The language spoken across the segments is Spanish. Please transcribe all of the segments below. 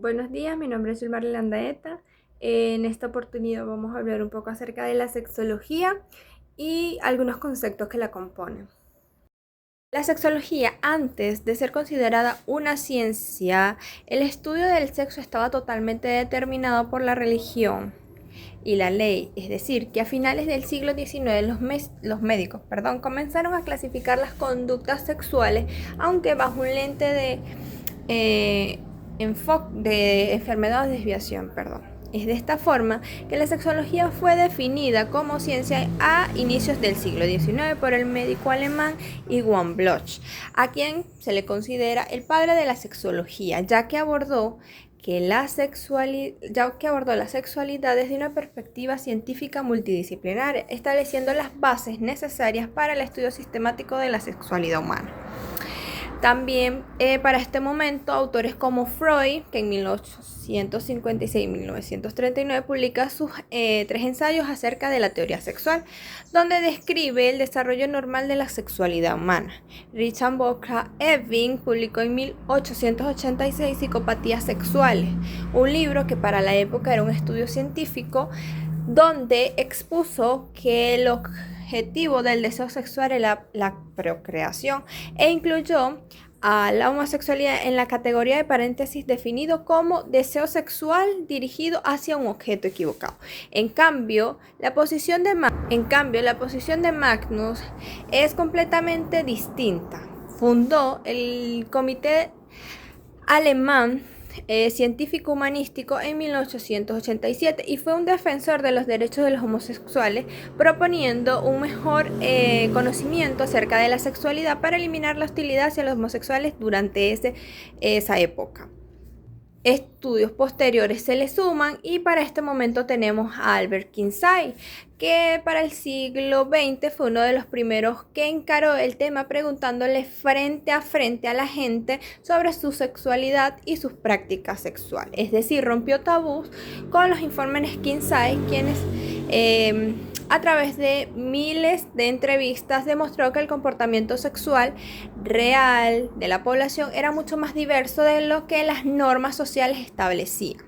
Buenos días, mi nombre es Yulmar Landaeta. En esta oportunidad vamos a hablar un poco acerca de la sexología y algunos conceptos que la componen. La sexología, antes de ser considerada una ciencia, el estudio del sexo estaba totalmente determinado por la religión y la ley, es decir, que a finales del siglo XIX los médicos comenzaron a clasificar las conductas sexuales, aunque bajo un lente de enfoque de enfermedad o desviación. Es de esta forma que la sexología fue definida como ciencia a inicios del siglo XIX por el médico alemán Iwan Bloch, a quien se le considera el padre de la sexología, ya que abordó las sexualidad desde una perspectiva científica multidisciplinaria, estableciendo las bases necesarias para el estudio sistemático de la sexualidad humana. También para este momento, autores como Freud, que en 1856 y 1939 publica sus 3 ensayos acerca de la teoría sexual, donde describe el desarrollo normal de la sexualidad humana. Richard Bocca-Eving publicó en 1886 Psicopatías sexuales, un libro que para la época era un estudio científico donde expuso que el objetivo del deseo sexual era la procreación e incluyó a la homosexualidad en la categoría de paréntesis definido como deseo sexual dirigido hacia un objeto equivocado. En cambio, la posición de Magnus es completamente distinta. Fundó el Comité Alemán científico humanístico en 1887 y fue un defensor de los derechos de los homosexuales, proponiendo un mejor conocimiento acerca de la sexualidad para eliminar la hostilidad hacia los homosexuales durante esa época. Estudios posteriores se le suman y para este momento tenemos a Albert Kinsey, que para el siglo XX fue uno de los primeros que encaró el tema preguntándole frente a la gente sobre su sexualidad y sus prácticas sexuales. Es decir, rompió tabús con los informes Kinsey, quienes a través de miles de entrevistas demostró que el comportamiento sexual real de la población era mucho más diverso de lo que las normas sociales establecían.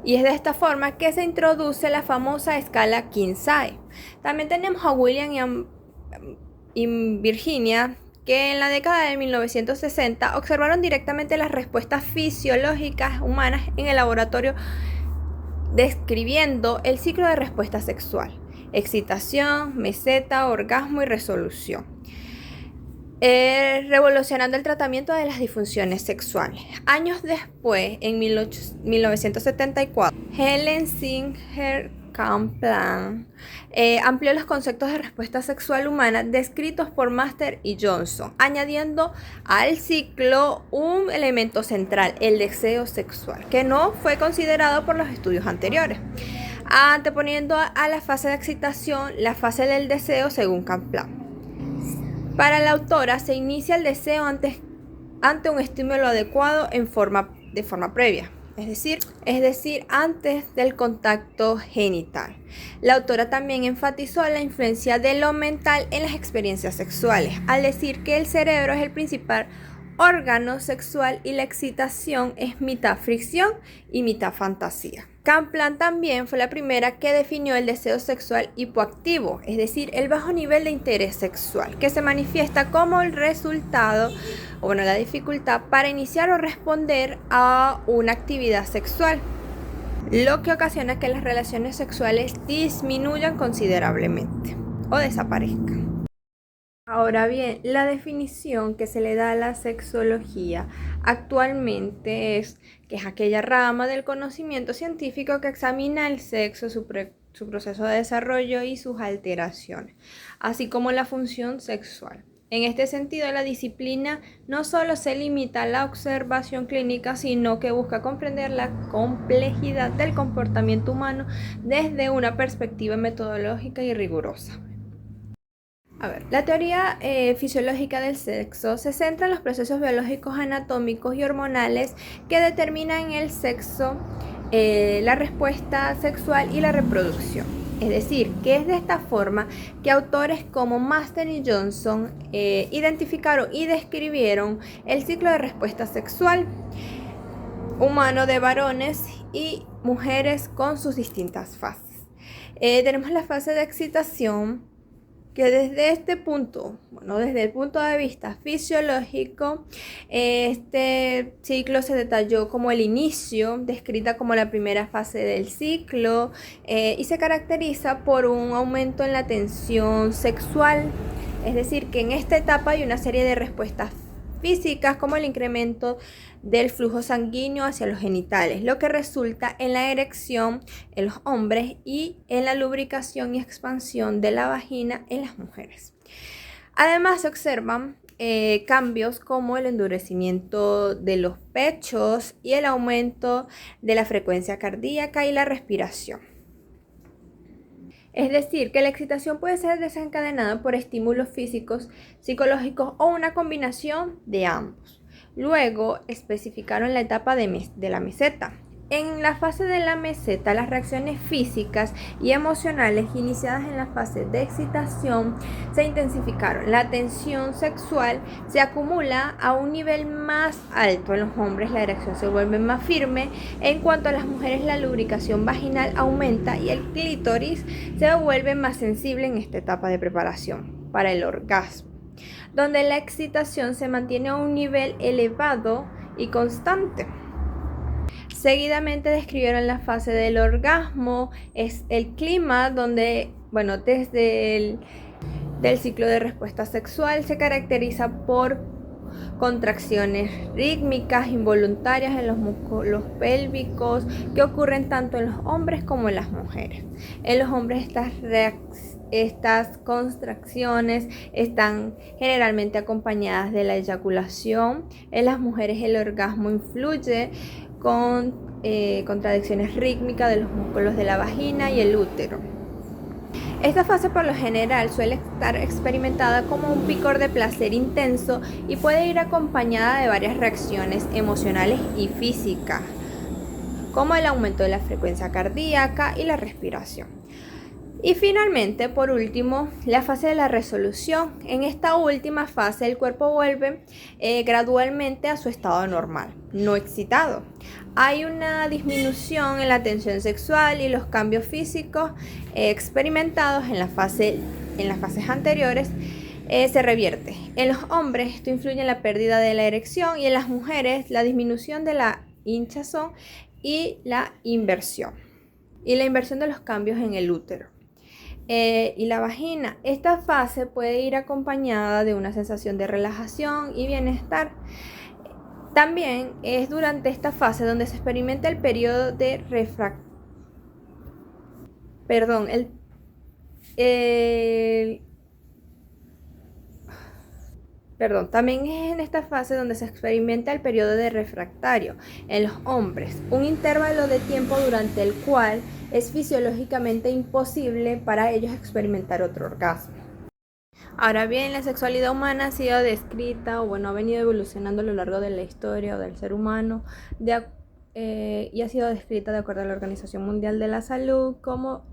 Y es de esta forma que se introduce la famosa escala Kinsey. También tenemos a William y Virginia, que en la década de 1960 observaron directamente las respuestas fisiológicas humanas en el laboratorio, describiendo el ciclo de respuesta sexual: excitación, meseta, orgasmo y resolución, revolucionando el tratamiento de las disfunciones sexuales. Años después, en 1974, Helen Singer Kaplan amplió los conceptos de respuesta sexual humana descritos por Master y Johnson, añadiendo al ciclo un elemento central, el deseo sexual, que no fue considerado por los estudios anteriores, anteponiendo a la fase de excitación la fase del deseo según Kaplan. Para la autora se inicia el deseo ante un estímulo adecuado de forma previa, es decir, antes del contacto genital. La autora también enfatizó la influencia de lo mental en las experiencias sexuales, al decir que el cerebro es el principal órgano sexual y la excitación es mitad fricción y mitad fantasía. Kaplan también fue la primera que definió el deseo sexual hipoactivo, es decir, el bajo nivel de interés sexual, que se manifiesta como el resultado la dificultad para iniciar o responder a una actividad sexual, lo que ocasiona que las relaciones sexuales disminuyan considerablemente o desaparezcan. Ahora bien, la definición que se le da a la sexología actualmente es que es aquella rama del conocimiento científico que examina el sexo, su proceso de desarrollo y sus alteraciones, así como la función sexual. En este sentido, la disciplina no solo se limita a la observación clínica, sino que busca comprender la complejidad del comportamiento humano desde una perspectiva metodológica y rigurosa. La teoría fisiológica del sexo se centra en los procesos biológicos, anatómicos y hormonales que determinan el sexo, la respuesta sexual y la reproducción. Es decir, que es de esta forma que autores como Master y Johnson identificaron y describieron el ciclo de respuesta sexual humano de varones y mujeres con sus distintas fases. Tenemos la fase de excitación, que desde este punto, desde el punto de vista fisiológico, este ciclo se detalló como el inicio, descrita como la primera fase del ciclo, y se caracteriza por un aumento en la tensión sexual. Es decir, que en esta etapa hay una serie de respuestas físicas como el incremento del flujo sanguíneo hacia los genitales, lo que resulta en la erección en los hombres y en la lubricación y expansión de la vagina en las mujeres. Además se observan cambios como el endurecimiento de los pechos y el aumento de la frecuencia cardíaca y la respiración. Es decir, que la excitación puede ser desencadenada por estímulos físicos, psicológicos o una combinación de ambos. Luego especificaron la etapa de la meseta. En la fase de la meseta, las reacciones físicas y emocionales iniciadas en la fase de excitación se intensificaron. La tensión sexual se acumula a un nivel más alto. En los hombres la erección se vuelve más firme. En cuanto a las mujeres, la lubricación vaginal aumenta y el clítoris se vuelve más sensible en esta etapa de preparación para el orgasmo, donde la excitación se mantiene a un nivel elevado y constante. Seguidamente describieron la fase del orgasmo, es el clima donde, desde el ciclo de respuesta sexual se caracteriza por contracciones rítmicas involuntarias en los músculos pélvicos que ocurren tanto en los hombres como en las mujeres. En los hombres estas contracciones están generalmente acompañadas de la eyaculación. En las mujeres el orgasmo influye con contracciones rítmicas de los músculos de la vagina y el útero. Esta fase por lo general suele estar experimentada como un picor de placer intenso y puede ir acompañada de varias reacciones emocionales y físicas, como el aumento de la frecuencia cardíaca y la respiración. Y finalmente, por último, la fase de la resolución. En esta última fase el cuerpo vuelve gradualmente a su estado normal, no excitado. Hay una disminución en la tensión sexual y los cambios físicos experimentados en las fases anteriores se revierte. En los hombres esto influye en la pérdida de la erección y en las mujeres la disminución de la hinchazón y la inversión de los cambios en el útero. Y la vagina. Esta fase puede ir acompañada de una sensación de relajación y bienestar. También es durante esta fase donde se experimenta el periodo de También es en esta fase donde se experimenta el periodo de refractario en los hombres, un intervalo de tiempo durante el cual es fisiológicamente imposible para ellos experimentar otro orgasmo. Ahora bien, la sexualidad humana ha sido descrita ha venido evolucionando a lo largo de la historia del ser humano y ha sido descrita de acuerdo a la Organización Mundial de la Salud como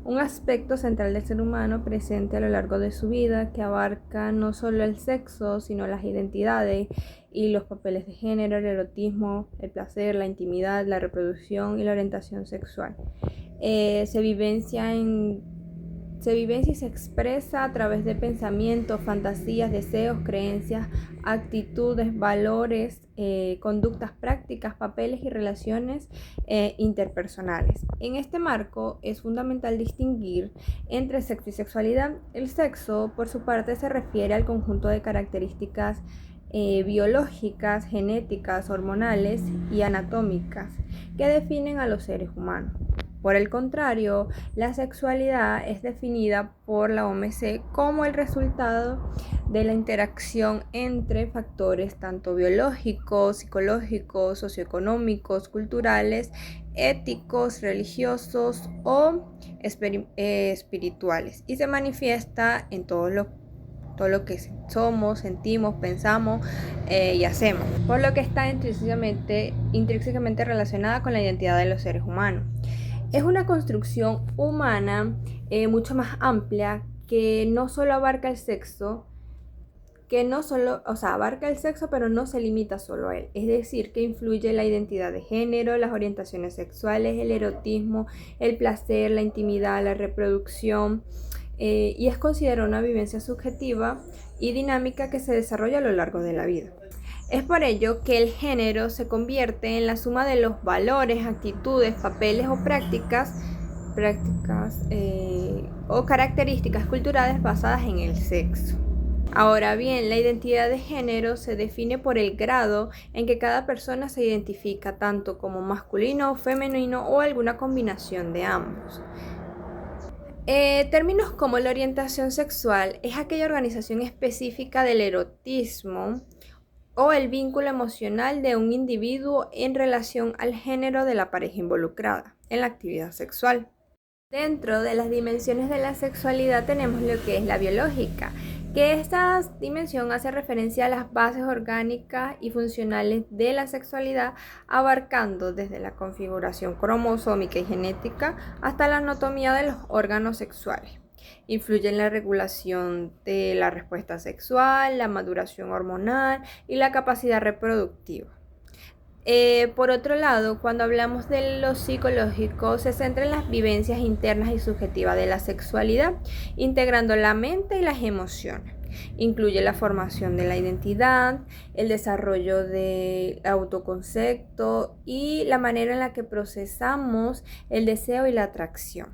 un aspecto central del ser humano presente a lo largo de su vida, que abarca no solo el sexo, sino las identidades y los papeles de género, el erotismo, el placer, la intimidad, la reproducción y la orientación sexual. Se vivencia y se expresa a través de pensamientos, fantasías, deseos, creencias, actitudes, valores, conductas prácticas, papeles y relaciones interpersonales. En este marco es fundamental distinguir entre sexo y sexualidad. El sexo, por su parte, se refiere al conjunto de características biológicas, genéticas, hormonales y anatómicas que definen a los seres humanos. Por el contrario, la sexualidad es definida por la OMS como el resultado de la interacción entre factores tanto biológicos, psicológicos, socioeconómicos, culturales, éticos, religiosos o espirituales, y se manifiesta en todo lo que somos, sentimos, pensamos y hacemos, por lo que está intrínsecamente relacionada con la identidad de los seres humanos. Es una construcción humana mucho más amplia que no solo abarca el sexo, que no solo, o sea, abarca el sexo, pero no se limita solo a él. Es decir, que influye la identidad de género, las orientaciones sexuales, el erotismo, el placer, la intimidad, la reproducción, y es considerada una vivencia subjetiva y dinámica que se desarrolla a lo largo de la vida. Es por ello que el género se convierte en la suma de los valores, actitudes, papeles o prácticas o características culturales basadas en el sexo. Ahora bien, la identidad de género se define por el grado en que cada persona se identifica tanto como masculino, femenino o alguna combinación de ambos. Términos como la orientación sexual es aquella organización específica del erotismo o el vínculo emocional de un individuo en relación al género de la pareja involucrada en la actividad sexual. Dentro de las dimensiones de la sexualidad tenemos lo que es la biológica, que esta dimensión hace referencia a las bases orgánicas y funcionales de la sexualidad, abarcando desde la configuración cromosómica y genética hasta la anatomía de los órganos sexuales. Influye en la regulación de la respuesta sexual, la maduración hormonal y la capacidad reproductiva. Por otro lado, cuando hablamos de lo psicológico, se centra en las vivencias internas y subjetivas de la sexualidad, integrando la mente y las emociones. Incluye la formación de la identidad, el desarrollo del autoconcepto y la manera en la que procesamos el deseo y la atracción.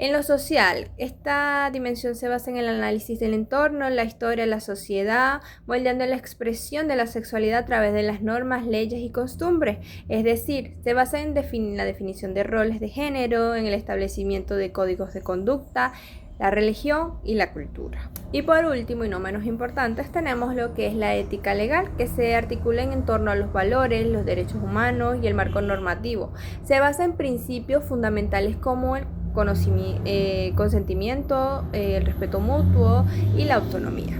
En lo social, esta dimensión se basa en el análisis del entorno, la historia, la sociedad, moldeando la expresión de la sexualidad a través de las normas, leyes y costumbres. Es decir, se basa en la definición de roles de género, en el establecimiento de códigos de conducta, la religión y la cultura. Y por último, y no menos importante, tenemos lo que es la ética legal, que se articula en torno a los valores, los derechos humanos y el marco normativo. Se basa en principios fundamentales como el consentimiento, el respeto mutuo y la autonomía.